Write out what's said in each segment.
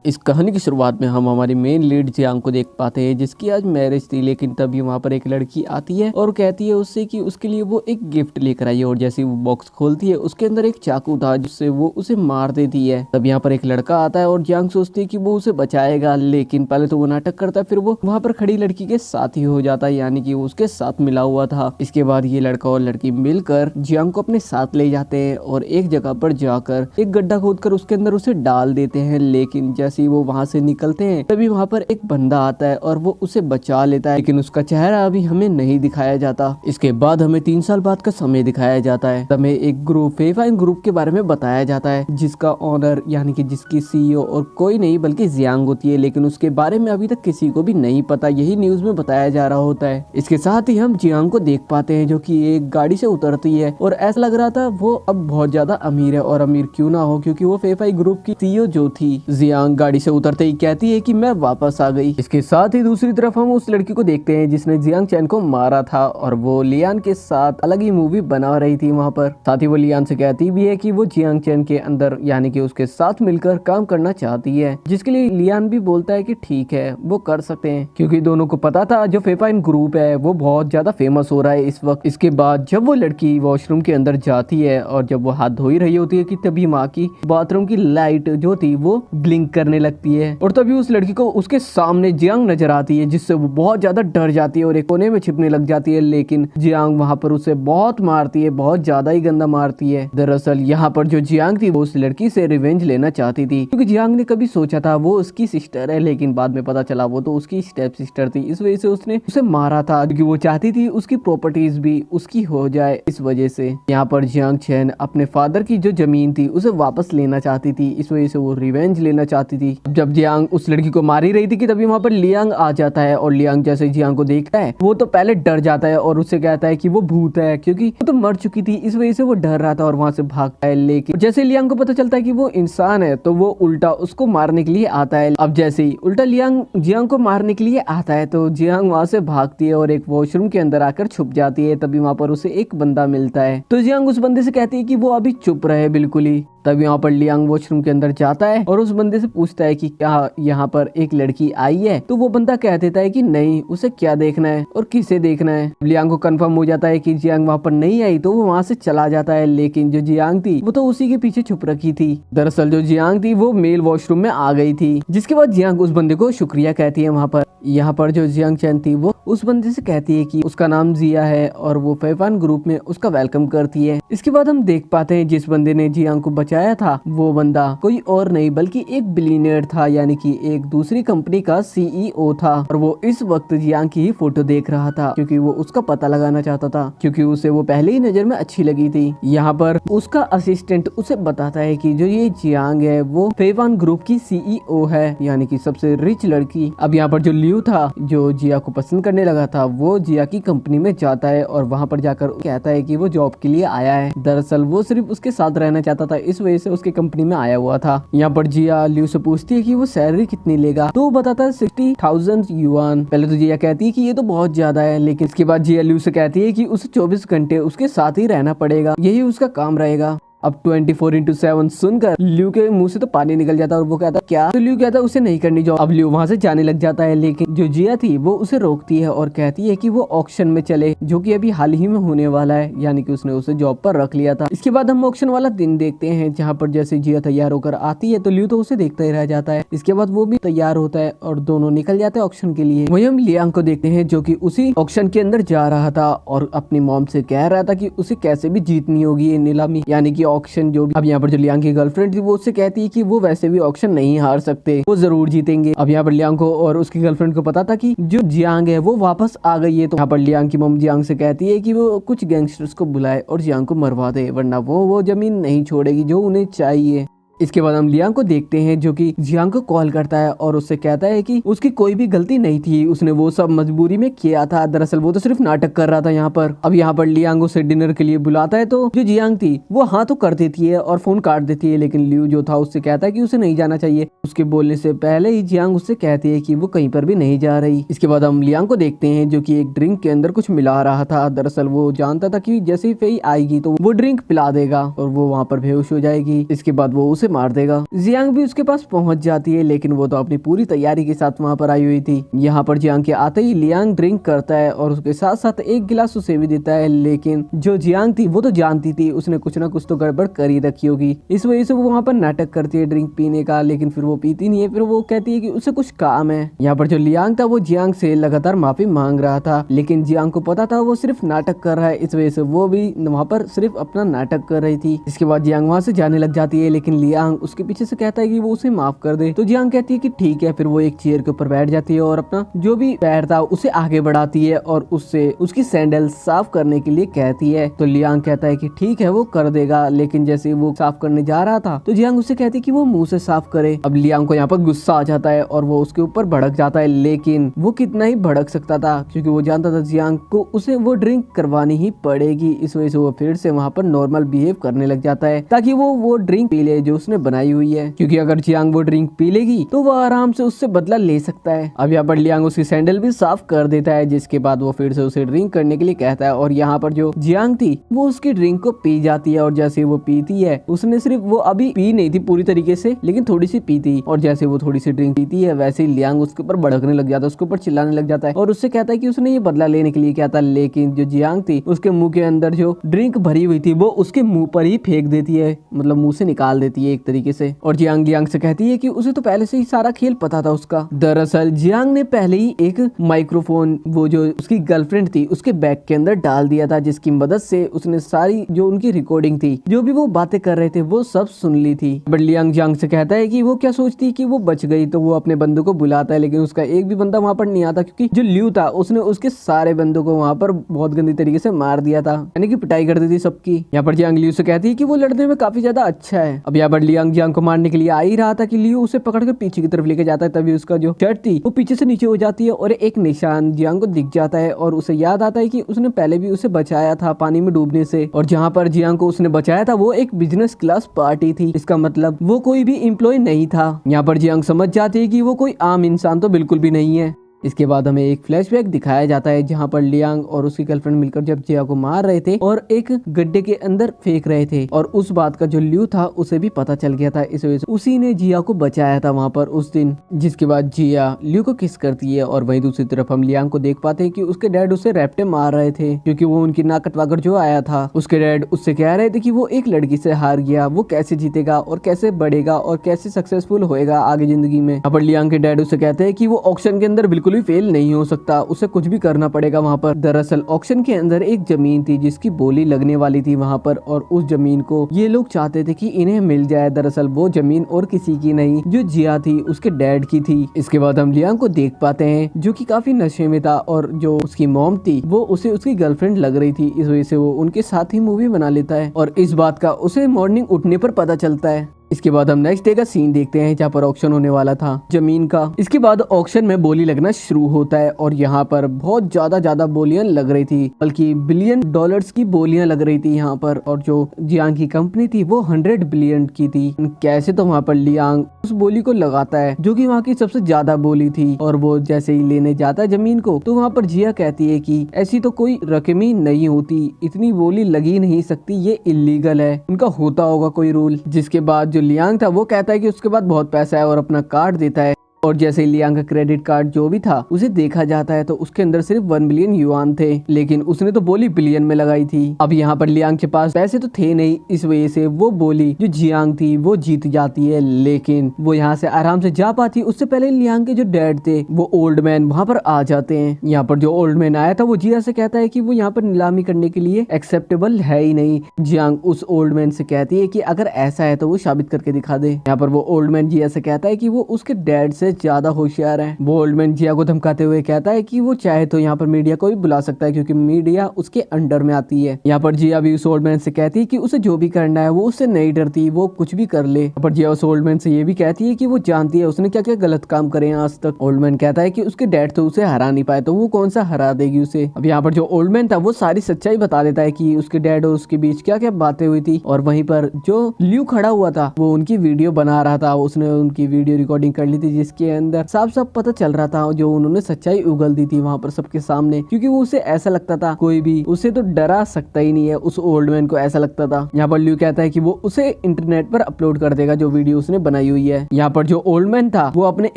इस कहानी की शुरुआत में हम हमारी मेन लीड जियांग को देख पाते हैं, जिसकी आज मैरिज थी। लेकिन तभी वहाँ पर एक लड़की आती है और कहती है उससे कि उसके लिए वो एक गिफ्ट लेकर आई है। और जैसे वो बॉक्स खोलती है, उसके अंदर एक चाकू था जिससे वो उसे मार देती है। तब यहाँ पर एक लड़का आता है और जियांग सोचती है कि वो उसे बचाएगा, लेकिन पहले तो वो नाटक करता है, फिर वो वहाँ पर खड़ी लड़की के साथ ही हो जाता है, यानी कि वो उसके साथ मिला हुआ था। इसके बाद ये लड़का और लड़की मिलकर जियांग को अपने साथ ले जाते हैं और एक जगह पर जाकर एक गड्ढा खोदकर उसके अंदर उसे डाल देते हैं। लेकिन जैसे ही वो वहाँ से निकलते हैं, तभी वहाँ पर एक बंदा आता है और वो उसे बचा लेता है, लेकिन उसका चेहरा अभी हमें नहीं दिखाया जाता। इसके बाद हमें 3 साल बाद का समय दिखाया जाता है। हमें एक ग्रुप फेफाइन ग्रुप के बारे में बताया जाता है, जिसका ऑनर यानी कि जिसकी सीईओ और कोई नहीं बल्कि जियांग होती है। लेकिन उसके बारे में अभी तक किसी को भी नहीं पता, यही न्यूज में बताया जा रहा होता है। इसके साथ ही हम जियांग को देख पाते हैं, जो कि एक गाड़ी से उतरती है और ऐसा लग रहा था वो अब बहुत ज्यादा अमीर है। और अमीर क्यों ना हो, क्योंकि वो फेफाई ग्रुप की सीईओ जो थी। जियांग गाड़ी से उतरते ही कहती है कि मैं वापस आ गई। इसके साथ ही दूसरी तरफ हम उस लड़की को देखते हैं जिसने जियांग चैन को मारा था, और वो लियान के साथ अलग ही मूवी बना रही थी वहाँ पर। साथ ही वो लियान से कहती भी है कि वो जियांग चैन के अंदर यानी कि उसके साथ मिलकर काम करना चाहती है, जिसके लिए लियान भी बोलता है कि ठीक है वो कर सकते हैं, क्योंकि दोनों को पता था जो फेफाइन ग्रुप है वो बहुत ज्यादा फेमस हो रहा है इस वक्त। इसके बाद जब वो लड़की वॉशरूम के अंदर जाती है और जब वो हाथ धो ही रही होती है कि तभी माँ की बाथरूम की लाइट जो थी वो ब्लिंक करने लगती है, और तभी उस लड़की को उसके सामने जियांग नजर आती है, जिससे वो बहुत ज्यादा डर जाती है और एक कोने में छिपने लग जाती है। लेकिन जियांग वहाँ पर उसे बहुत मारती है, बहुत ज्यादा ही गंदा मारती है। दरअसल यहाँ पर जो जियांग थी वो उस लड़की से रिवेंज लेना चाहती थी, क्योंकि जियांग ने कभी सोचा था वो उसकी सिस्टर है, लेकिन बाद में पता चला वो तो उसकी स्टेप सिस्टर थी। इस वजह से उसने उसे मारा था, क्योंकि वो चाहती थी उसकी प्रॉपर्टीज भी उसकी हो जाए। इस वजह से यहाँ पर जियांग चैन अपने फादर की जो जमीन थी उसे वापस लेना चाहती थी, इस वजह से वो रिवेंज लेना चाहती थी। जब जियांग उस लड़की को मारी रही थी कि तभी वहाँ पर लियांग आ जाता है, और लियांग जैसे जियांग को देखता है वो तो पहले डर जाता है और उससे कहता है कि वो भूत है, क्योंकि वो तो मर चुकी थी, इस वजह से वो डर रहा था और वहाँ से भागता है। लेकिन जैसे लियांग को पता चलता है कि वो इंसान है, तो वो उल्टा उसको मारने के लिए आता है। अब जैसे ही उल्टा लियांग जियांग को मारने के लिए आता है, तो जियांग वहाँ से भागती है और एक वॉशरूम के अंदर आकर छुप जाती है। तभी वहाँ पर उसे एक बंदा मिलता है, तो जियांग उस बंदे से कहती है कि वो अभी चुप रहे बिल्कुल ही। तब यहाँ पर लियांग वॉशरूम के अंदर जाता है और उस बंदे से पूछता है कि क्या यहाँ पर एक लड़की आई है, तो वो बंदा कह देता है कि नहीं, उसे क्या देखना है और किसे देखना है। लियांग को कंफर्म हो जाता है कि जियांग वहाँ पर नहीं आई, तो वो वहाँ से चला जाता है। लेकिन जो जियांग थी वो तो उसी के पीछे छुप रखी थी। दरअसल जो जियांग थी वो मेल वॉशरूम में आ गई थी, जिसके बाद जियांग उस बंदे को शुक्रिया कहती है। वहाँ पर यहाँ पर जो जियांग चैन थी वो उस बंदे से कहती है कि उसका नाम जिया है और वो फेफाइन ग्रुप में उसका वेलकम करती है। इसके बाद हम देख पाते हैं जिस बंदे ने जियांग को बचाया था वो बंदा कोई और नहीं बल्कि एक बिलियनियर था, यानी कि एक दूसरी कंपनी का सीईओ था। और वो इस वक्त जियांग की ही फोटो देख रहा था, क्योंकि वो उसका पता लगाना चाहता था, क्योंकि उसे वो पहले ही नजर में अच्छी लगी थी। यहाँ पर उसका असिस्टेंट उसे बताता है कि जो ये जियांग है वो फेफाइन ग्रुप की सीईओ है, यानी कि सबसे रिच लड़की। अब यहाँ पर जो लियू था जो जिया को पसंद करने लगा था, वो जिया की कंपनी में जाता है और वहाँ पर जाकर कहता है कि वो जॉब के लिए आया है। दरअसल वो सिर्फ उसके साथ रहना चाहता था, इस वजह से उसके कंपनी में आया हुआ था। यहाँ पर जिया लियू से पूछती है कि वो सैलरी कितनी लेगा, तो वो बताता है 60,000 युआन। पहले तो जिया कहती है कि ये तो बहुत ज्यादा है, लेकिन इसके बाद जिया लियू से कहती है कि उसे 24 घंटे उसके साथ ही रहना पड़ेगा, यही उसका काम रहेगा। अब 24/7 सुनकर लियू के मुंह से तो पानी निकल जाता है और वो कहता क्या, तो लियू कहता है उसे नहीं करनी जॉब। अब लियू वहाँ से जाने लग जाता है, लेकिन जो जिया थी वो उसे रोकती है और कहती है कि वो ऑक्शन में चले, जो कि अभी हाल ही में होने वाला है, यानी कि उसने उसे जॉब पर रख लिया था। इसके बाद हम ऑक्शन वाला दिन देखते हैं, जहाँ पर जैसे जिया तैयार होकर आती है तो लियू तो उसे देखता ही रह जाता है। इसके बाद वो भी तैयार होता है और दोनों निकल जाते हैं ऑक्शन के लिए। वही हम लियांग को देखते हैं, जो कि उसी ऑक्शन के अंदर जा रहा था और अपनी मॉम से कह रहा था कि उसे कैसे भी जीतनी होगी ये नीलामी, यानी कि ऑक्शन जो भी। अब यहाँ पर जो लियांग की गर्लफ्रेंड थी वो उससे कहती है कि वो वैसे भी ऑक्शन नहीं हार सकते, वो जरूर जीतेंगे। अब यहाँ पर लियांग को और उसकी गर्लफ्रेंड को पता था कि जो जियांग है वो वापस आ गई है, तो यहाँ पर लियांग की मम जियांग से कहती है कि वो कुछ गैंगस्टर्स को बुलाए और जियांग को मरवा दे, वरना वो जमीन नहीं छोड़ेगी जो उन्हें चाहिए। इसके बाद हम लियांग को देखते हैं, जो कि जियांग को कॉल करता है और उससे कहता है कि उसकी कोई भी गलती नहीं थी, उसने वो सब मजबूरी में किया था, दरअसल वो तो सिर्फ नाटक कर रहा था यहाँ पर। अब यहाँ पर लियांग उसे डिनर के लिए बुलाता है, तो जो जियांग थी वो हाँ तो कर देती है और फोन काट देती है, लेकिन लियू जो था उससे कहता है कि उसे नहीं जाना चाहिए। उसके बोलने से पहले ही जियांग उससे कहती है कि वो कहीं पर भी नहीं जा रही। इसके बाद हम लियांग को देखते हैं, जो कि एक ड्रिंक के अंदर कुछ मिला रहा था। दरअसल वो जानता था कि जैसे ही फेई आएगी तो वो ड्रिंक पिला देगा और वो वहाँ पर बेहोश हो जाएगी। इसके बाद वो उसे मार देगा। जियांग भी उसके पास पहुंच जाती है, लेकिन वो तो अपनी पूरी तैयारी के साथ वहाँ पर आई हुई थी। यहाँ पर जियांग के आते ही लियांग ड्रिंक करता है और उसके साथ साथ एक गिलास उसे भी देता है, लेकिन जो जियांग थी वो तो जानती थी उसने कुछ ना कुछ तो गड़बड़ कर ही रखी होगी। इस वजह से वो वहाँ पर नाटक करती है ड्रिंक पीने का, लेकिन फिर वो पीती नहीं है। फिर वो कहती है कि उसे कुछ काम है। यहाँ पर जो लियांग था वो जियांग से लगातार माफी मांग रहा था, लेकिन जियांग को पता था वो सिर्फ नाटक कर रहा है, इस वजह से वो भी वहाँ पर सिर्फ अपना नाटक कर रही थी। इसके बाद जियांग वहाँ से जाने लग जाती है, लेकिन लियांग उसके पीछे से कहता है कि वो उसे माफ कर दे। तो जियांग कहती है कि ठीक है। फिर वो एक चेयर के ऊपर बैठ जाती है और अपना जो भी पैर था उसे आगे बढ़ाती है और उससे उसकी सैंडल साफ करने के लिए कहती है। तो लियांग कहता है कि ठीक है वो कर देगा, लेकिन जैसे वो साफ करने जा रहा था तो जियांग उससे कहती है कि वो मुंह से साफ करे। अब लियांग को यहाँ पर गुस्सा आ जाता है और वो उसके ऊपर भड़क जाता है, लेकिन वो कितना ही भड़क सकता था क्योंकि वो जानता था जियांग को उसे वो ड्रिंक करवानी ही पड़ेगी। इस वजह से वो फिर से वहाँ पर नॉर्मल बिहेव करने लग जाता है ताकि वो ड्रिंक पी ले जो उसने बनाई हुई है, क्योंकि अगर जियांग वो ड्रिंक पी लेगी तो वो आराम से उससे बदला ले सकता है। अब यहाँ पर लियांग उसकी सैंडल भी साफ कर देता है, जिसके बाद वो फिर से उसे ड्रिंक करने के लिए कहता है। और यहाँ पर जो जियांग थी वो उसकी ड्रिंक को पी जाती है और जैसे वो पीती है, उसने सिर्फ वो अभी पी नहीं थी पूरी तरीके से, लेकिन थोड़ी सी पी थी, और जैसे वो थोड़ी सी ड्रिंक पीती है वैसे ही लियांग उसके ऊपर भड़कने लग जाता है, उसके ऊपर चिल्लाने लग जाता है और उससे कहता है कि उसने ये बदला लेने के लिए किया था। लेकिन जो जियांग थी उसके मुंह के अंदर जो ड्रिंक भरी हुई थी वो उसके मुंह पर ही फेंक देती है, मतलब मुंह से निकाल देती है एक तरीके से। और जियांग लियांग से कहती है कि उसे तो पहले से ही सारा खेल पता था उसका। दरअसल जियांग ने पहले ही एक माइक्रोफोन वो जो उसकी गर्लफ्रेंड थी उसके बैग के अंदर डाल दिया था, जिसकी मदद से उसने सारी जो उनकी रिकॉर्डिंग थी जो भी वो बातें कर रहे थे वो सब सुन ली थी। बट लियांग जियांग से कहता है कि वो क्या सोचती कि वो बच गई, तो वो अपने बंदों को बुलाता है, लेकिन उसका एक भी बंदा वहाँ पर नहीं आता क्योंकि जो ल्यू था उसने उसके सारे बंदों को वहाँ पर बहुत गंदी तरीके से मार दिया था, यानी कि पिटाई कर दी थी सबकी। यहाँ पर जियांग लियू से कहती है कि वो लड़ने में काफी ज्यादा अच्छा है। अब यहाँ पर लियांग जियांग को मारने के लिए आ ही रहा था कि लियू उसे पकड़कर पीछे की तरफ लेके जाता है, तभी उसका जो शर्ट थी वो पीछे से नीचे हो जाती है और एक निशान जियांग को दिख जाता है और उसे याद आता है कि उसने पहले भी उसे बचाया था पानी में डूबने से, और जहाँ पर जियांग को उसने बचाया था वो एक बिजनेस क्लास पार्टी थी, इसका मतलब वो कोई भी एम्प्लॉय नहीं था। यहाँ पर जियांग समझ जाती है कि वो कोई आम इंसान तो बिल्कुल भी नहीं है। इसके बाद हमें एक फ्लैशबैक दिखाया जाता है जहाँ पर लियांग और उसकी गर्लफ्रेंड मिलकर जब जिया को मार रहे थे और एक गड्ढे के अंदर फेंक रहे थे, और उस बात का जो ल्यू था उसे भी पता चल गया था, इस वजह से उसी ने जिया को बचाया था वहाँ पर उस दिन। जिसके बाद जिया ल्यू को किस करती है और वहीं दूसरी तरफ हम लियांग को देख पाते हैं कि उसके डैड उसे रैप्टे मार रहे थे क्योंकि वो उनकी नाक कटवाकर जो आया था। उसके डैड उससे कह रहे थे कि वो एक लड़की से हार गया, वो कैसे जीतेगा और कैसे बढ़ेगा और कैसे सक्सेसफुल होएगा आगे जिंदगी में। यहाँ पर लियांग के डैड उससे कहते हैं कि वो ऑक्शन के अंदर बिल्कुल भी फेल नहीं हो सकता, उसे कुछ भी करना पड़ेगा वहाँ पर। दरअसल ऑक्शन के अंदर एक जमीन थी जिसकी बोली लगने वाली थी वहाँ पर, और उस जमीन को ये लोग चाहते थे कि इन्हें मिल जाए। दरअसल वो जमीन और किसी की नहीं, जो जिया थी उसके डैड की थी। इसके बाद हम लियांग को देख पाते हैं जो कि काफी नशे में था, और जो उसकी मॉम थी वो उसे उसकी गर्लफ्रेंड लग रही थी, इस वजह से वो उनके साथ ही मूवी बना लेता है और इस बात का उसे मॉर्निंग उठने पर पता चलता है। इसके बाद हम नेक्स्ट डे का सीन देखते हैं जहाँ पर ऑक्शन होने वाला था जमीन का। इसके बाद ऑक्शन में बोली लगना शुरू होता है और यहाँ पर बहुत ज्यादा बोलियां लग रही थी, बल्कि बिलियन डॉलर्स की बोलियां लग रही थी यहाँ पर, और जो जियांग की कंपनी थी वो 100 बिलियन की थी। कैसे तो वहाँ पर लियांग उस बोली को लगाता है जो कि वहाँ की सबसे ज्यादा बोली थी, और वो जैसे ही लेने जाता है जमीन को तो वहाँ पर जिया कहती है कि ऐसी तो कोई रकम ही नहीं होती, इतनी बोली लगी नहीं सकती, ये इलीगल है, उनका होता होगा कोई रूल। जिसके बाद लियांग था वो कहता है कि उसके बाद बहुत पैसा है और अपना कार्ड देता है, और जैसे ही लियांग का क्रेडिट कार्ड जो भी था उसे देखा जाता है तो उसके अंदर सिर्फ 1 बिलियन युआन थे, लेकिन उसने तो बोली बिलियन में लगाई थी। अब यहाँ पर लियांग के पास पैसे तो थे नहीं, इस वजह से वो बोली जो जियांग थी वो जीत जाती है, लेकिन वो यहाँ से आराम से जा पाती। उससे पहले लियांग के जो डैड थे वो ओल्ड मैन वहाँ पर आ जाते हैं। यहाँ पर जो ओल्ड मैन आया था वो जिया से कहता है कि वो यहाँ पर नीलामी करने के लिए एक्सेप्टेबल है ही नहीं। जियांग उस ओल्ड मैन से कहती है कि अगर ऐसा है तो वो साबित करके दिखा दे। यहाँ पर वो ओल्ड मैन जिया से कहता है कि वो उसके डैड से ज्यादा होशियार है। वो ओल्ड मैन जिया को धमकाते हुए कहता है कि वो चाहे तो यहाँ पर मीडिया को भी बुला सकता है क्योंकि मीडिया उसके अंडर में आती है। यहाँ पर जिया भी उस ओल्ड मैन से कहती है कि उसे जो भी करना है वो उससे नहीं डरती, वो कुछ भी कर ले। पर जिया उस ओल्ड मैन से ये भी कहती है कि वो जानती है उसने क्या क्या गलत काम करे आज तक। ओल्ड मैन कहता है कि उसके डैड तो उसे हरा नहीं पाए तो वो कौन सा हरा देगी उसे। अब यहाँ पर जो ओल्ड मैन था वो सारी सच्चाई बता देता है कि उसके डैड और उसके बीच क्या क्या बातें हुई थी, और वहीं पर जो ल्यू खड़ा हुआ था वो उनकी वीडियो बना रहा था, उसने उनकी वीडियो रिकॉर्डिंग कर ली थी के अंदर साफ साफ पता चल रहा था जो उन्होंने सच्चाई उगल दी थी वहाँ पर सबके सामने, क्योंकि वो उसे ऐसा लगता था कोई भी उसे तो डरा सकता ही नहीं है, उस ओल्ड मैन को ऐसा लगता था। यहाँ पर ल्यू कहता है कि वो उसे इंटरनेट पर अपलोड कर देगा जो वीडियो उसने बनाई हुई है। यहाँ पर जो ओल्ड मैन था वो अपने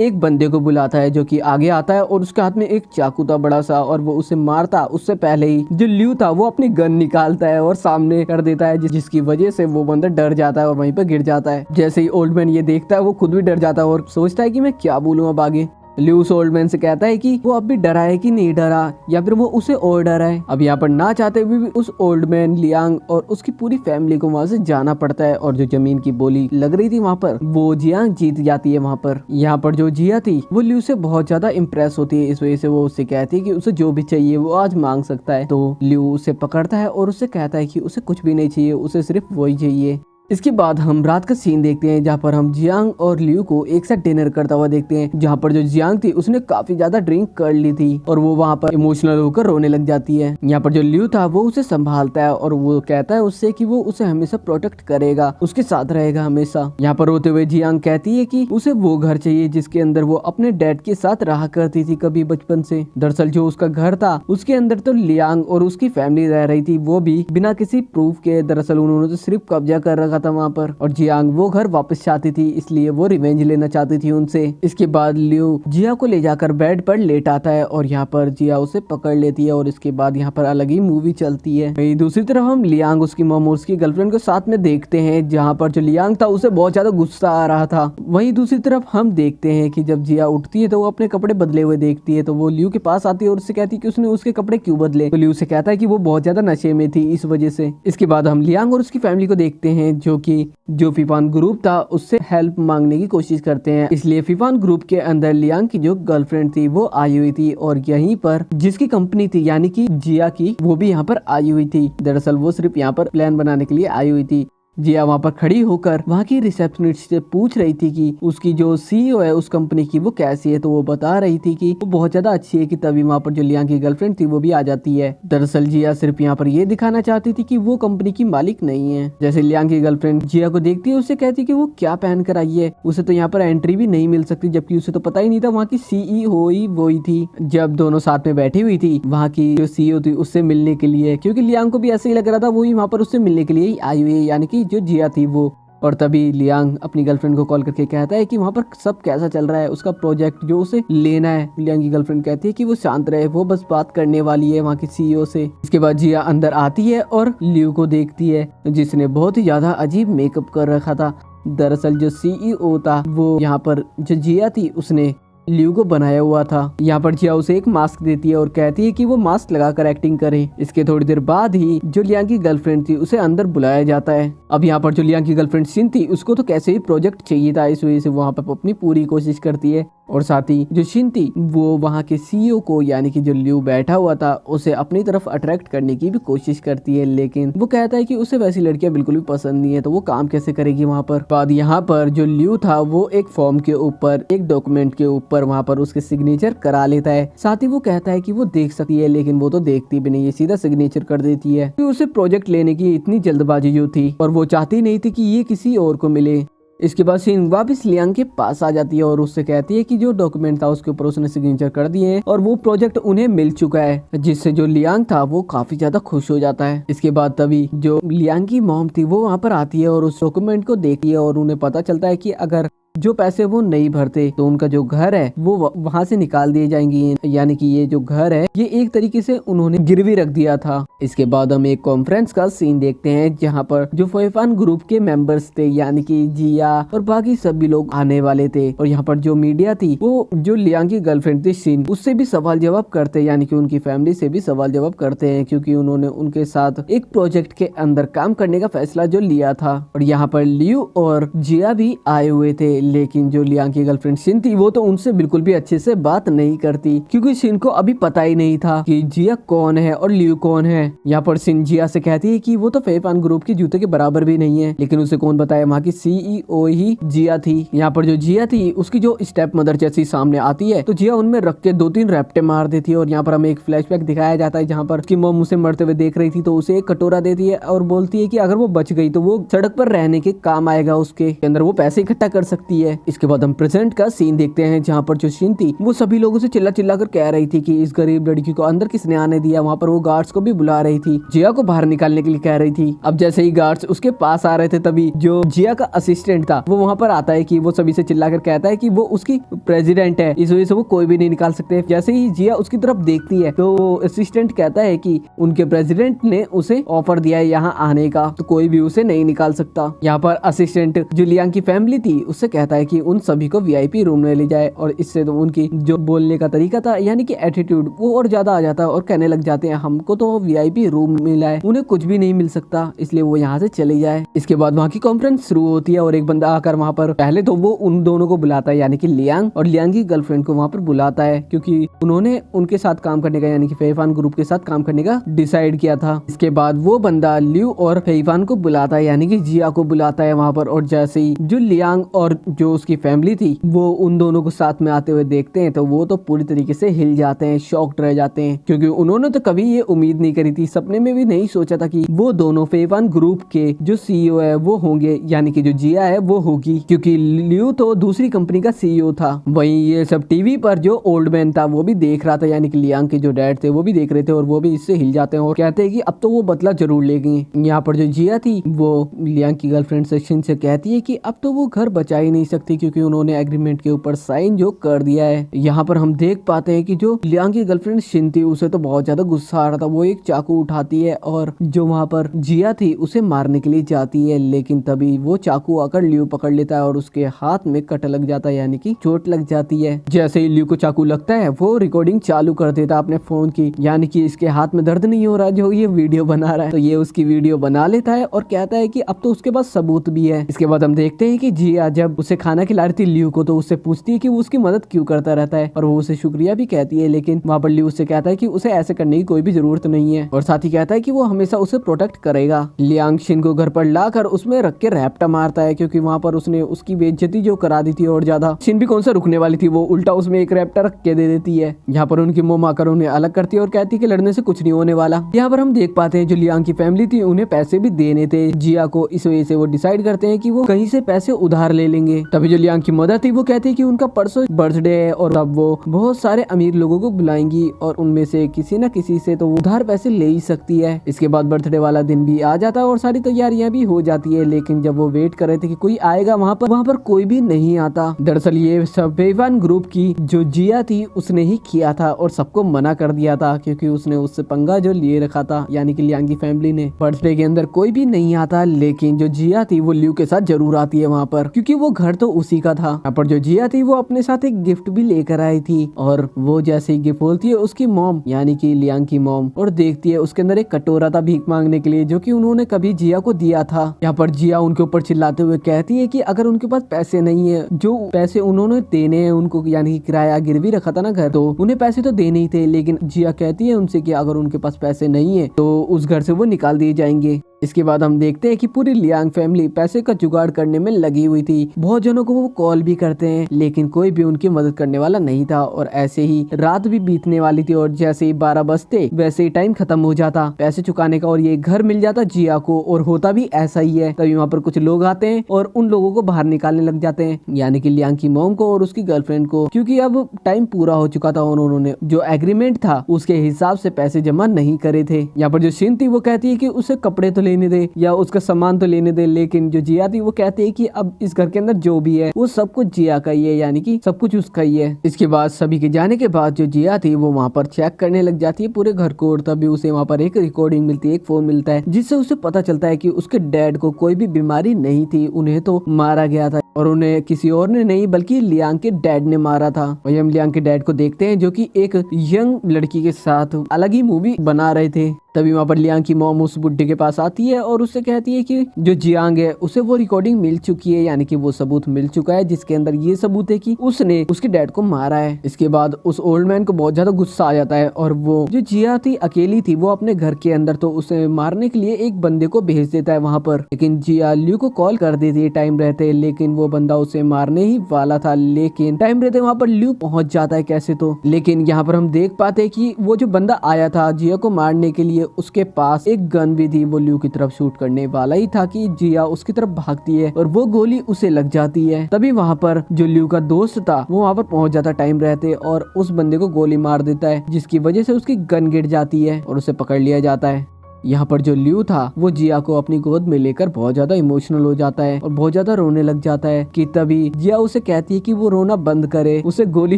एक बंदे को बुलाता है जो कि आगे आता है और उसके हाथ में एक चाकू था बड़ा सा, और वो उसे मारता उससे पहले ही जो ल्यू था वो अपनी गन निकालता है और सामने कर देता है, जिसकी वजह से वो बंदा डर जाता है और वहीं पर गिर जाता है। जैसे ही ओल्ड मैन ये देखता है वो खुद भी डर जाता है और सोचता है कि मैं क्या बोलूं अब आगे। ल्यू उस ओल्ड मैन से कहता है कि वो अब भी डरा है कि नहीं डरा, या फिर वो उसे और डरा है। अब यहाँ पर ना चाहते हुए भी उस ओल्ड मैन लियांग और उसकी पूरी फैमिली को वहाँ से जाना पड़ता है, और जो जमीन की बोली लग रही थी वहाँ पर वो जियांग जीत जाती है। वहाँ पर यहाँ पर जो जिया थी वो ल्यू से बहुत ज्यादा इम्प्रेस होती है, इस वजह से वो उससे कहती है कि उसे जो भी चाहिए वो आज मांग सकता है। तो ल्यू उसे पकड़ता है और उससे कहता है कि उसे कुछ भी नहीं चाहिए, उसे सिर्फ वही चाहिए। इसके बाद हम रात का सीन देखते हैं जहाँ पर हम जियांग और ल्यू को एक साथ डिनर करता हुआ देखते हैं, जहाँ पर जो जियांग थी उसने काफी ज्यादा ड्रिंक कर ली थी और वो वहाँ पर इमोशनल होकर रोने लग जाती है। यहाँ पर जो ल्यू था वो उसे संभालता है और वो कहता है उससे कि वो उसे हमेशा प्रोटेक्ट करेगा, उसके साथ रहेगा हमेशा। यहाँ पर रोते हुए जियांग कहती है कि उसे वो घर चाहिए जिसके अंदर वो अपने डैड के साथ रहा करती थी कभी बचपन से। दरअसल जो उसका घर था उसके अंदर तो लियांग और उसकी फैमिली रह रही थी, वो भी बिना किसी प्रूफ के। दरअसल उन्होंने तो सिर्फ कब्जा कर रखा था वहाँ पर, और जियांग वो घर वापस चाहती थी, इसलिए वो रिवेंज लेना चाहती थी उनसे। इसके बाद ल्यू जिया को ले जाकर बेड पर लेट आता है और यहाँ पर जिया उसे पकड़ लेती है और इसके बाद यहाँ पर अलग ही मूवी चलती है। वहीं दूसरी तरफ हम लियांग उसकी मॉम और उसकी गर्लफ्रेंड को साथ में देखते हैं, जहाँ पर जो लियांग था उसे बहुत ज्यादा गुस्सा आ रहा था। वहीं दूसरी तरफ हम देखते हैं कि जब जिया उठती है तो वो अपने कपड़े बदले हुए देखती है, तो वो ल्यू के पास आती है और उससे कहती है कि उसने उसके कपड़े क्यों बदले। तो ल्यू से कहता है कि वो बहुत ज्यादा नशे में थी इस वजह से। इसके बाद हम लियांग और उसकी फैमिली को देखते हैं जो फीफान ग्रुप था उससे हेल्प मांगने की कोशिश करते हैं। इसलिए फीफान ग्रुप के अंदर लियांग की जो गर्लफ्रेंड थी वो आई हुई थी, और यहीं पर जिसकी कंपनी थी यानी कि जिया की, वो भी यहाँ पर आई हुई थी। दरअसल वो सिर्फ यहाँ पर प्लान बनाने के लिए आई हुई थी। जिया वहाँ पर खड़ी होकर वहाँ की रिसेप्शनिस्ट से पूछ रही थी कि उसकी जो सीईओ है उस कंपनी की वो कैसी है, तो वो बता रही थी कि वो बहुत ज्यादा अच्छी है। कि तभी वहाँ पर जो लियांग की गर्लफ्रेंड थी वो भी आ जाती है। दरअसल जिया सिर्फ यहाँ पर ये दिखाना चाहती थी कि वो कंपनी की मालिक नहीं है। जैसे लियांग की गर्लफ्रेंड जिया को देखती है उससे कहती कि वो क्या पहन कर आई है, उसे तो यहाँ पर एंट्री भी नहीं मिल सकती, जबकि उसे तो पता ही नहीं था वहाँ की सीईओ ही वही थी। जब दोनों साथ में बैठी हुई थी वहाँ की जो सीईओ थी उससे मिलने के लिए, क्योंकि लियांग को भी ऐसे ही लग रहा था वही वहाँ पर उससे मिलने के लिए आई हुई है, यानी कि जो जिया थी वो। और तभी लियांग अपनी गर्लफ्रेंड को कॉल करके कहता है कि वहाँ पर सब कैसा चल रहा है, उसका प्रोजेक्ट जो उसे लेना है। लियांग की गर्लफ्रेंड कहती है कि वो शांत रहे, वो बस बात करने वाली है वहाँ की सीईओ से। इसके बाद जिया अंदर आती है और ल्यू को देखती है जिसने बहुत ही ज्यादा अजीब मेकअप कर रखा था। दरअसल जो सीईओ था वो यहाँ पर जो जिया थी उसने ल्यू को बनाया हुआ था। यहाँ पर जिया उसे एक मास्क देती है और कहती है कि वो मास्क लगाकर एक्टिंग करे। इसके थोड़ी देर बाद ही जो लियांग की गर्लफ्रेंड थी उसे अंदर बुलाया जाता है। अब यहाँ पर जो लियांग की गर्लफ्रेंड सिन थी उसको तो कैसे ही प्रोजेक्ट चाहिए था, इस वजह से वहाँ पर अपनी पूरी कोशिश करती है। और साथ ही जो शिन थी वो वहाँ के सीईओ को यानी कि जो ल्यू बैठा हुआ था उसे अपनी तरफ अट्रैक्ट करने की भी कोशिश करती है, लेकिन वो कहता है कि उसे वैसी लड़कियां बिल्कुल भी पसंद नहीं है, तो वो काम कैसे करेगी वहाँ पर। बाद यहाँ पर जो ल्यू था वो एक फॉर्म के ऊपर एक डॉक्यूमेंट के ऊपर वहाँ पर उसके सिग्नेचर करा लेता है। साथ ही वो कहता है कि वो देख सकती है, लेकिन वो तो देखती भी नहीं है, सीधा सिग्नेचर कर देती है। तो उसे प्रोजेक्ट लेने की इतनी जल्दबाजी जो थी और वो चाहती नहीं थी कि ये किसी और को मिले। इसके बाद सिन वापस लियांग के पास आ जाती है और उससे कहती है कि जो डॉक्यूमेंट था उसके ऊपर उसने सिग्नेचर कर दिए हैं और वो प्रोजेक्ट उन्हें मिल चुका है, जिससे जो लियांग था वो काफी ज्यादा खुश हो जाता है। इसके बाद तभी जो लियांग की मॉम थी वो वहाँ पर आती है और उस डॉक्यूमेंट को देखती है और उन्हें पता चलता है कि अगर जो पैसे वो नहीं भरते तो उनका जो घर है वो वहाँ से निकाल दिए जाएंगे, यानी कि ये जो घर है ये एक तरीके से उन्होंने गिरवी रख दिया था। इसके बाद हम एक कॉन्फ्रेंस का सीन देखते हैं जहाँ पर जो फैफान ग्रुप के मेंबर्स थे यानी कि जिया और बाकी सभी लोग आने वाले थे, और यहाँ पर जो मीडिया थी वो जो लियांग की गर्लफ्रेंड थी शिन उससे भी सवाल जवाब करते, यानी कि उनकी फैमिली से भी सवाल जवाब करते हैं, क्योंकि उन्होंने उनके साथ एक प्रोजेक्ट के अंदर काम करने का फैसला जो लिया था। और यहाँ पर ल्यू और जिया भी आए हुए थे, लेकिन जो लियांग की गर्लफ्रेंड शिन थी वो तो उनसे बिल्कुल भी अच्छे से बात नहीं करती, क्योंकि शिन को अभी पता ही नहीं था कि जिया कौन है और ल्यू कौन है। यहाँ पर शिन जिया से कहती है कि वो तो फैफान ग्रुप के जूते के बराबर भी नहीं है, लेकिन उसे कौन बताया वहाँ की सीईओ ही जिया थी। यहाँ पर जो जिया थी उसकी जो स्टेप मदर जैसी सामने आती है तो जिया उनमें रख के 2-3 रैप्टे मार देती है। और यहाँ पर हमें एक फ्लैशबैक दिखाया जाता है जहाँ पर उसकी मॉम उसे मरते हुए देख रही थी, तो उसे एक कटोरा देती है और बोलती है कि अगर वो बच गई तो वो सड़क पर रहने के काम आएगा, उसके अंदर वो पैसे इकट्ठा कर सकती देखती है। इसके बाद हम प्रेजेंट का सीन देखते हैं जहाँ पर जो शिन थी वो सभी लोगों से चिल्ला चिल्ला कर कह रही थी कि इस गरीब लड़की को अंदर किसने आने दिया। वहाँ पर वो गार्ड्स को भी बुला रही थी, जिया को बाहर निकालने के लिए कह रही थी। अब जैसे ही गार्ड्स उसके पास आ रहे थे तभी जो जिया का असिस्टेंट था वो वहाँ पर आता है कि वो सभी से चिल्ला कर कहता है कि वो उसकी प्रेसिडेंट है, इस वजह से वो कोई भी नहीं निकाल सकते। जैसे ही जिया उसकी तरफ देखती है तो वो असिस्टेंट कहता है कि उनके प्रेसिडेंट ने उसे ऑफर दिया है यहाँ आने का, तो कोई भी उसे नहीं निकाल सकता। यहाँ पर असिस्टेंट जो लियांग की फैमिली थी उससे कहता है कि उन सभी को वीआईपी रूम में ले जाए, और इससे तो उनकी जो बोलने का तरीका था यानी कि एटीट्यूड वो और ज्यादा आ जाता है और कहने लग जाते हैं हमको तो वीआईपी रूम मिला है, उन्हें कुछ भी नहीं मिल सकता, इसलिए वो यहाँ से चले जाए। इसके बाद वहाँ की कॉन्फ्रेंस शुरू होती है और एक बंदा आकर वहाँ पर पहले तो वो उन दोनों को बुलाता है यानी कि लियांग और लियांग की गर्लफ्रेंड को वहाँ पर बुलाता है, क्योंकि उन्होंने उनके साथ काम करने का यानी कि फेईफान ग्रुप के साथ काम करने का डिसाइड किया था। इसके बाद वो बंदा लियू और फेईफान को बुलाता है यानी कि जिया को बुलाता है वहाँ पर, और जैसे ही जो लियांग और जो उसकी फैमिली थी वो उन दोनों को साथ में आते हुए देखते हैं तो वो तो पूरी तरीके से हिल जाते हैं, शॉक्ड रह जाते हैं, क्योंकि उन्होंने तो कभी ये उम्मीद नहीं करी थी, सपने में भी नहीं सोचा था कि वो दोनों फेईफान ग्रुप के जो सीईओ है वो होंगे, यानी कि जो जिया है वो होगी, क्योंकि लियू तो दूसरी कंपनी का सीईओ था। वहीं ये सब टीवी पर जो ओल्ड मैन था वो भी देख रहा था, यानी कि लियांग के जो डैड थे वो भी देख रहे थे और वो भी इससे हिल जाते हैं और कहते हैं कि अब तो वो बदला जरूर लेंगे। यहाँ पर जो जिया थी वो लियांग की गर्लफ्रेंड शिन से कहती है कि अब तो वो घर बचा ही नहीं सकती क्योंकि उन्होंने एग्रीमेंट के ऊपर साइन जो कर दिया है। यहाँ पर हम देख पाते हैं कि जो लियांग की गर्लफ्रेंड शिन थी उसे तो बहुत ज्यादा गुस्सा आ रहा था, वो एक चाकू उठाती है और जो वहाँ पर जिया थी उसे मारने के लिए जाती है, लेकिन तभी वो चाकू आकर लियू पकड़ लेता है और उसके हाथ में कट लग जाता है यानी कि चोट लग जाती है। जैसे ही लियू को चाकू लगता है वो रिकॉर्डिंग चालू कर देता अपने फोन की, यानी कि इसके हाथ में दर्द नहीं हो रहा जो ये वीडियो बना रहा है, तो ये उसकी वीडियो बना लेता है और कहता है कि अब तो उसके पास सबूत भी है। इसके बाद हम देखते हैं कि जिया जब उसे खाना खिला रही थी लियू को तो उससे पूछती है कि वो उसकी मदद क्यों करता रहता है, और वो उसे शुक्रिया भी कहती है, लेकिन वहाँ पर लियू उससे कहता है कि उसे ऐसे करने की कोई भी जरूरत नहीं है, और साथ ही कहता है कि वो हमेशा उसे प्रोटेक्ट करेगा। लियांग शिन को घर पर लाकर उसमें रख के रैप्टा मारता है क्योंकि वहाँ पर उसने उसकी बेइज्जती जो करा दी थी और ज्यादा। शिन भी कौन सा रुकने वाली थी, वो उल्टा उसमें एक रैप्टा रख के दे देती है। यहाँ पर उनकी मोम आकर उन्हें अलग करती है और कहती है कि लड़ने से कुछ नहीं होने वाला। यहाँ पर हम देख पाते हैं जो लियांग की फैमिली थी उन्हें पैसे भी देने थे जिया को, इस वजह से वो डिसाइड करते हैं कि वो कहीं से पैसे उधार ले लेंगे। तभी जो लियांग की मदर थी वो कहती है कि उनका परसों बर्थडे है और अब वो बहुत सारे अमीर लोगों को बुलाएंगी और उनमें से किसी न किसी से तो उधार पैसे ले ही सकती है। इसके बाद बर्थडे वाला दिन भी आ जाता है और सारी तैयारियां भी हो जाती है, लेकिन जब वो वेट कर रहे थे कि कोई आएगा वहाँ पर कोई भी नहीं आता। दरअसल ये सब फेईफान ग्रुप की जो जिया थी उसने ही किया था और सबको मना कर दिया था क्योंकि उसने उससे पंगा जो लिए रखा था, यानी कि लियांग की फैमिली ने। बर्थडे के अंदर कोई भी नहीं आता, लेकिन जो जिया थी वो लियू के साथ जरूर आती है वहाँ पर, क्योंकि वो घर तो उसी का था। यहाँ पर जो जिया थी वो अपने साथ एक गिफ्ट भी लेकर आई थी और वो जैसे ही गिफ्ट बोलती है उसकी मॉम यानी कि लियांग की मॉम, और देखती है उसके अंदर एक कटोरा था भीख मांगने के लिए जो कि उन्होंने कभी जिया को दिया था। यहाँ पर जिया उनके ऊपर चिल्लाते हुए कहती है कि अगर उनके पास पैसे नहीं है, जो पैसे उन्होंने देने हैं उनको, यानी कि किराया गिरवी रखा था ना घर, तो उन्हें पैसे तो देने ही थे, लेकिन जिया कहती है उनसे कि अगर उनके पास पैसे नहीं है तो उस घर से वो निकाल दिए जाएंगे। इसके बाद हम देखते हैं कि पूरी लियांग फैमिली पैसे का जुगाड़ करने में लगी हुई थी। बहुत जनों को वो कॉल भी करते हैं लेकिन कोई भी उनकी मदद करने वाला नहीं था, और ऐसे ही रात भी बीतने वाली थी और जैसे ही 12 बजते वैसे ही टाइम खत्म हो जाता पैसे चुकाने का और ये घर मिल जाता जिया को, और होता भी ऐसा ही है। तभी वहाँ पर कुछ लोग आते हैं और उन लोगों को बाहर निकालने लग जाते हैं, यानी कि लियांग की मॉम को और उसकी गर्लफ्रेंड को, क्योंकि अब टाइम पूरा हो चुका था और उन्होंने जो एग्रीमेंट था उसके हिसाब से पैसे जमा नहीं करे थे। यहाँ पर जो शिन थी वो कहती है कि उसे कपड़े तो लेने दे या उसका सामान तो लेने दे, लेकिन जो जिया थी वो कहती है कि अब इस घर के अंदर जो भी है वो सब कुछ जिया का ही है, यानी कि सब कुछ उसका ही है। इसके बाद सभी के जाने के बाद जो जिया थी वो वहाँ पर चेक करने लग जाती है पूरे घर को, और तभी उसे वहाँ पर एक रिकॉर्डिंग मिलती है, एक फोन मिलता है जिससे उसे पता चलता है कि उसके डैड को कोई भी बीमारी नहीं थी, उन्हें तो मारा गया था और उन्हें किसी और ने नहीं बल्कि लियांग के डैड ने मारा था। वही हम लियांग के डैड को देखते हैं जो कि एक यंग लड़की के साथ अलग ही मूवी बना रहे थे। तभी वहाँ पर लियांग की मॉम उस बुड्ढे के पास आती है और उससे कहती है कि जो जियांग है उसे वो रिकॉर्डिंग मिल चुकी है, यानी कि वो सबूत मिल चुका है जिसके अंदर ये सबूत है कि उसने उसके डैड को मारा है। इसके बाद उस ओल्ड मैन को बहुत ज्यादा गुस्सा आ जाता है और वो जो जिया थी अकेली थी वो अपने घर के अंदर, तो उसे मारने के लिए एक बंदे को भेज देता है वहाँ पर, लेकिन जिया लियू को कॉल कर देती है टाइम रहते, लेकिन वो बंदा उसे मारने ही वाला था, लेकिन टाइम रहते वहाँ पर लियू पहुंच जाता है कैसे तो। लेकिन यहाँ पर हम देख पाते हैं कि वो जो बंदा आया था जिया को मारने के लिए है उसके पास एक गन भी थी। वो लियू की तरफ शूट करने वाला ही था कि जिया उसकी तरफ भागती है और वो गोली उसे लग जाती है। तभी वहाँ पर जो लियू का दोस्त था वो वहाँ पर पहुंच जाता टाइम रहते और उस बंदे को गोली मार देता है, जिसकी वजह से उसकी गन गिर जाती है और उसे पकड़ लिया जाता है। यहाँ पर जो लियू था वो जिया को अपनी गोद में लेकर बहुत ज्यादा इमोशनल हो जाता है और बहुत ज्यादा रोने लग जाता है कि तभी जिया उसे कहती है कि वो रोना बंद करे, उसे गोली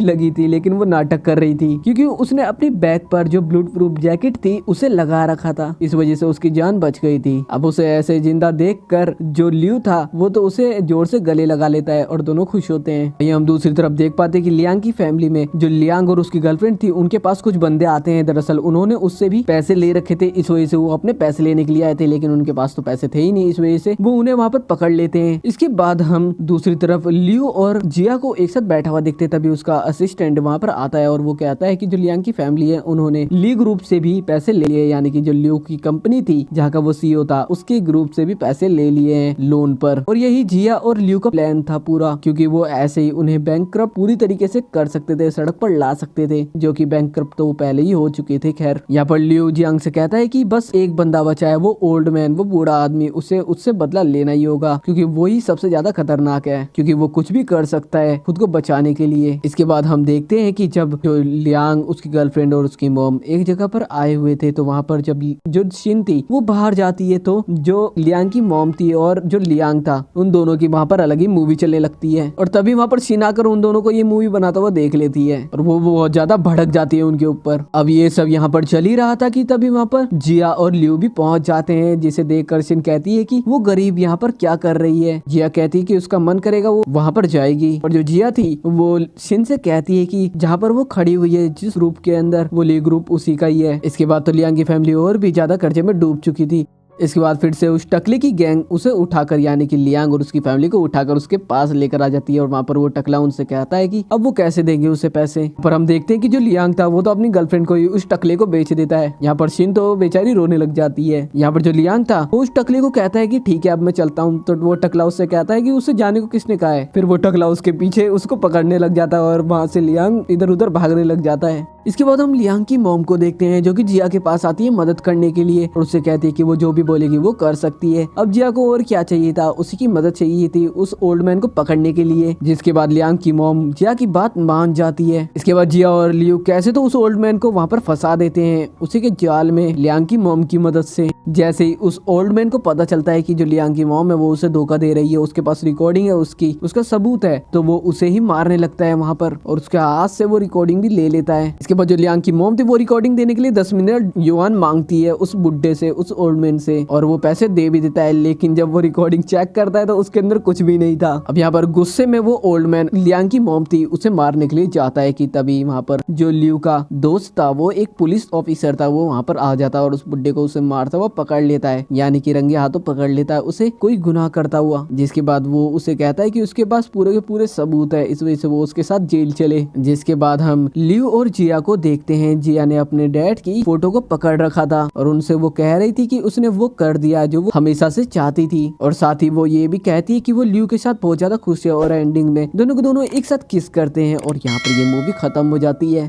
लगी थी लेकिन वो नाटक कर रही थी क्योंकि उसने अपनी बैक पर जो ब्लड प्रूफ जैकेट थी उसे लगा रखा था, इस वजह से उसकी जान बच गई थी। अब उसे ऐसे जिंदा देखकर जो लियू था वो तो उसे जोर से गले लगा लेता है और दोनों खुश होते हैं। ये हम दूसरी तरफ देख पाते कि लियांग की फैमिली में जो लियांग और उसकी गर्लफ्रेंड थी उनके पास कुछ बंदे आते हैं। दरअसल उन्होंने उससे भी पैसे ले रखे थे, इस वजह से वो अपने पैसे लेने के लिए आए थे लेकिन उनके पास तो पैसे थे ही नहीं, इस वजह से वो उन्हें वहाँ पर पकड़ लेते हैं। इसके बाद हम दूसरी तरफ लियू और जिया को एक साथ बैठा हुआ देखते हैं। तभी उसका असिस्टेंट वहाँ पर आता है और वो कहता है कि जो लियांग की फैमिली है उन्होंने ली ग्रुप से भी पैसे ले लिए, यानी कि जो लियू की कंपनी थी जहाँ का वो सीईओ था उसके ग्रुप से भी पैसे ले लिए हैं लोन पर। और यही जिया और लियू का प्लान था पूरा, क्योंकि वो ऐसे ही उन्हें बैंकक्रप्ट पूरी तरीके से कर सकते थे, सड़क पर ला सकते थे, जो कि बैंकक्रप्ट तो वो पहले ही हो चुके थे। खैर यहाँ पर लियू जियांग से कहता है कि बस एक बंदा बचा है, वो ओल्ड मैन, वो बूढ़ा आदमी, उसे उससे बदला लेना ही होगा क्योंकि वो ही सबसे ज्यादा खतरनाक है, क्योंकि वो कुछ भी कर सकता है खुद को बचाने के लिए। इसके बाद हम देखते हैं कि जब जो लियांग, उसकी गर्लफ्रेंड और उसकी मॉम एक जगह पर आए हुए थे तो वहाँ पर जब जो शिन थी वो बाहर जाती है तो जो लियांग की मॉम थी और जो लियांग था उन दोनों की वहाँ पर अलग ही मूवी चलने लगती है और तभी वहाँ पर शिन आकर उन दोनों को ये मूवी बनाता हुआ देख लेती है और वो बहुत ज्यादा भड़क जाती है उनके ऊपर। अब ये सब यहाँ पर चल ही रहा था कि तभी वहाँ पर जिया और लियू भी पहुंच जाते हैं, जिसे देखकर शिन कहती है कि वो गरीब यहाँ पर क्या कर रही है। जिया कहती है कि उसका मन करेगा वो वहाँ पर जाएगी और जो जिया थी वो शिन से कहती है कि जहाँ पर वो खड़ी हुई है जिस ग्रुप के अंदर, वो ली ग्रुप उसी का ही है। इसके बाद तो लियांग की फैमिली और भी ज्यादा कर्जे में डूब चुकी थी। इसके बाद फिर से उस टकले की गैंग उसे उठाकर, यानी कि लियांग और उसकी फैमिली को उठाकर उसके पास लेकर आ जाती है और वहाँ पर वो टकला उनसे कहता है कि अब वो कैसे देंगे उसे पैसे। पर हम देखते हैं कि जो लियांग था वो तो अपनी गर्लफ्रेंड को ही उस टकले को बेच देता है। यहाँ पर शिन तो बेचारी रोने लग जाती है। यहाँ पर जो लियांग था वो उस टकले को कहता है कि ठीक है अब मैं चलता हूँ, तो वो टकला उससे कहता है कि उसे जाने को किसने कहा है। फिर वो टकला उसके पीछे उसको पकड़ने लग जाता है और वहाँ से लियांग इधर उधर भागने लग जाता है। इसके बाद हम लियांग की मॉम को देखते हैं जो कि जिया के पास आती है मदद करने के लिए और उससे कहती है कि वो जो भी बोलेगी वो कर सकती है। अब जिया को और क्या चाहिए था, उसी की मदद चाहिए थी उस ओल्ड मैन को पकड़ने के लिए, जिसके बाद लियांग की मॉम जिया की बात मान जाती है। इसके बाद जिया और लियू कैसे तो उस ओल्ड मैन को वहाँ पर फंसा देते हैं उसी के जाल में लियांग की मॉम की मदद से। जैसे ही उस ओल्ड मैन को पता चलता है कि जो लियांग की मॉम है वो उसे धोखा दे रही है, उसके पास रिकॉर्डिंग है उसका सबूत है, तो वो उसे ही मारने लगता है वहाँ पर और उसके हाथ से वो रिकॉर्डिंग भी ले लेता है। इसके बाद जो लियांग की मॉम थी वो रिकॉर्डिंग देने के लिए 10 मिलियन युआन मांगती है उस बुड्ढे से, उस ओल्ड मैन से, और वो पैसे दे भी देता है। लेकिन जब वो रिकॉर्डिंग चेक करता है तो उसके अंदर कुछ भी नहीं था। अब यहाँ पर गुस्से में वो ओल्ड मैन लियांग की मॉम थी उसे मारने के लिए जाता है कि तभी वहाँ पर जो लियू का दोस्त था वो एक पुलिस ऑफिसर था, वो वहाँ पर आ जाता है और उस बुड्ढे को उसे मारता हुआ पकड़ लेता है, यानी कि रंगे हाथों पकड़ लेता है उसे कोई गुनाह करता हुआ। जिसके बाद वो उसे कहता है कि उसके पास पूरे के पूरे सबूत है, इस वजह से वो उसके साथ जेल चले। जिसके बाद हम लियू और जिया को देखते हैं। जिया ने अपने डैड की फोटो को पकड़ रखा था और उनसे वो कह रही थी कि उसने वो कर दिया जो वो हमेशा से चाहती थी, और साथ ही वो ये भी कहती है कि वो लियू के साथ बहुत ज्यादा खुश है और एंडिंग में दोनों को दोनों एक साथ किस करते हैं और यहाँ पर ये मूवी खत्म हो जाती है।